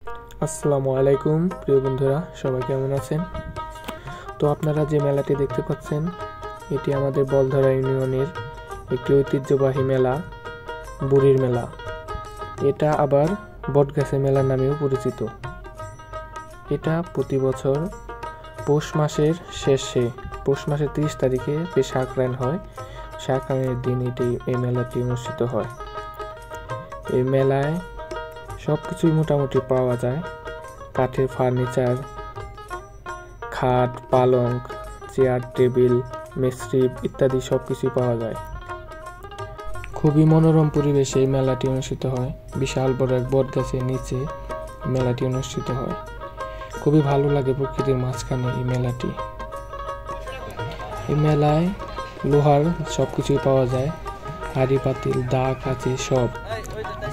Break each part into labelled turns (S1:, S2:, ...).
S1: আসসালামু আলাইকুম প্রিয় বন্ধুরা, সবাই কেমন আছেন? তো আপনারা যে মেলাটি দেখতে পাচ্ছেন, এটি আমাদের বলধরা ইউনিয়নের একটি ঐতিহ্যবাহী মেলা, বুড়ির মেলা। এটা আবার বটগাছের মেলা নামেও পরিচিত। এটা প্রতি বছর পৌষ মাসের শেষে, পৌষ মাসের 30 তারিখে সংক্রান্ত হয়। সংক্রান্তির দিন এই মেলাটি অনুষ্ঠিত হয়। এই মেলায় সব কিছুই মোটামুটি পাওয়া যায়। কাঠের ফার্নিচার, খাট, পালঙ্ক, চেয়ার, টেবিল, মেসরিপ ইত্যাদি সব কিছুই পাওয়া যায়। খুবই মনোরম পরিবেশে এই মেলাটি অনুষ্ঠিত হয়। বিশাল বড় এক বট গাছের নিচে মেলাটি অনুষ্ঠিত হয়। খুবই ভালো লাগে প্রকৃতির মাঝখানে এই মেলাটি। এই মেলায় লোহার সব কিছুই পাওয়া যায়। হাঁড়ি পাতিল, দা, কাঁচি সব।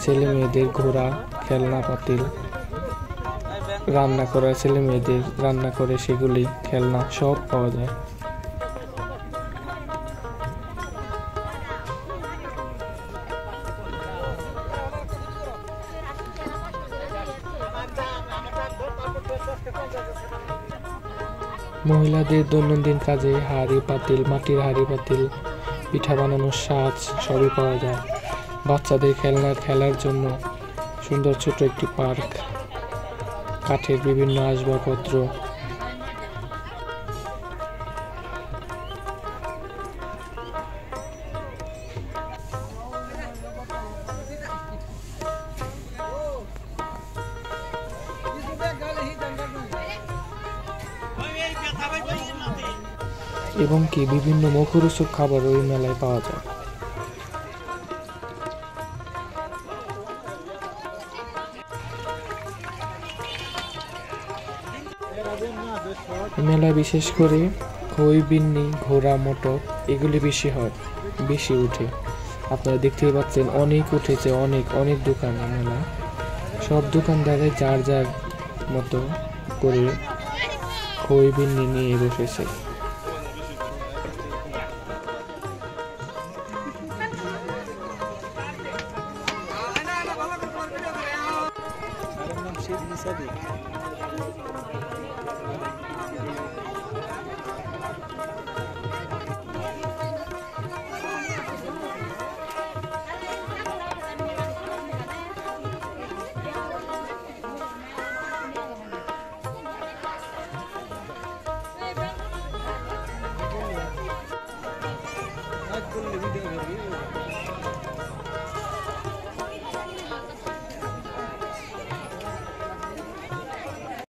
S1: ছেলে মেয়েদের ঘোড়া, খেলনা পাতিল, রান্না করা ছেলে মেয়েদের রান্না করে সেগুলি খেলনা সব পাওয়া যায়। মহিলাদের দৈনন্দিন কাজে হাঁড়ি পাতিল, মাটির হাঁড়ি পাতিল, পিঠা বানানোর সাজ সবই পাওয়া যায়। বাচ্চাদের খেলার জন্য সুন্দর ছোট একটি পার্ক, কাঠের বিভিন্ন আসবাবপত্র, এবং কি বিভিন্ন মুখরোচক খাবার ওই মেলায় পাওয়া যায়। মেলায় বিশেষ করে খই, বিন্নি, ঘোড়া, মোটক এগুলি বেশি উঠে। আপনারা দেখতেই পাচ্ছেন অনেক উঠেছে, অনেক দোকান। মেলা সব দোকানদারে যার মতো করে খই, বিন্নি নিয়ে বসেছে।